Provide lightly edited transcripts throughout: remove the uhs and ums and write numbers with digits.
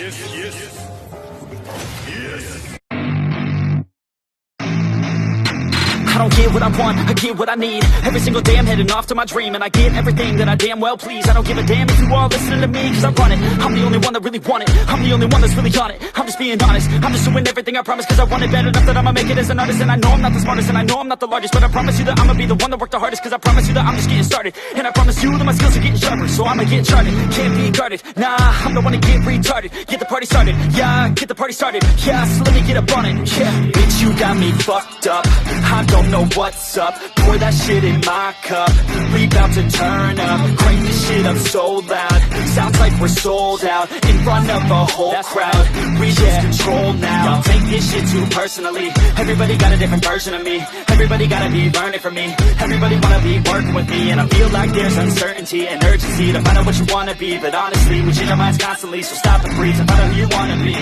I don't get what I want, I get what I need. Every single day I'm heading off to my dream, and I get everything that I damn well please. I don't give a damn if you all listening to me, cause I run it. I'm the only one that really want it, I'm the only one that's really on it. I'm just being honest, I'm just doing everything I promise, cause I want it bad enough that I'ma make it as an artist. And I know I'm not the smartest, and I know I'm not the largest, but I promise you that I'ma be the one that worked the hardest. Cause I promise you that I'm just getting started, and I promise you that my skills are getting sharper. So I'ma get charted, can't be guarded. Nah, I'm the one to get retarded. Get the party started, yeah, get the party started. Yeah, so let me get up on it, yeah. Bitch, you got me fucked up, I don't know what's up. Pour that shit in my cup, we bout to turn up. Crank this shit up so loud, sounds like we're sold out. In front of a whole crowd, we lose control now. Y'all take this shit too personally, everybody got a different version of me. Everybody gotta be learning from me, everybody wanna be working with me. And I feel like there's uncertainty and urgency to find out what you wanna be. But honestly, we change our minds constantly, so stop and breathe and find out who you wanna be.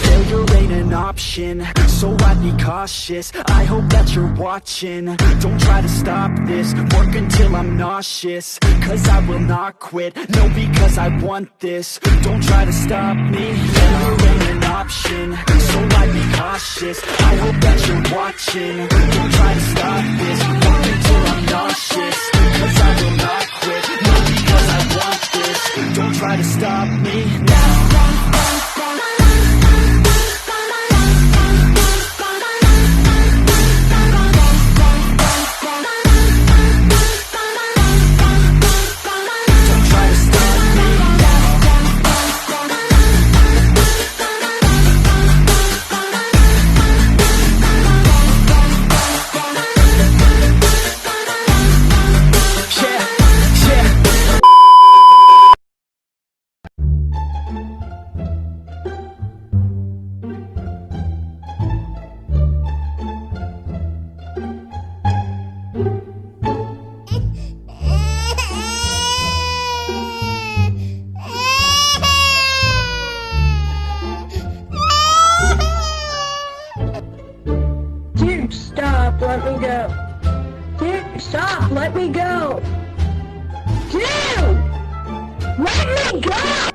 Failure ain't an option, so I'd be cautious. I hope that you're watching, don't try to stop this. Work until I'm nauseous, cause I will not quit. No, because I want this, don't try to stop me. Failure ain't an option, so I'd be cautious. I hope that you're watching, don't try to stop this. Work until I'm nauseous, cause I will not quit. No, because I want this, don't try to stop me now. Dude, stop, let me go. Dude, stop, let me go. Dude, let me go!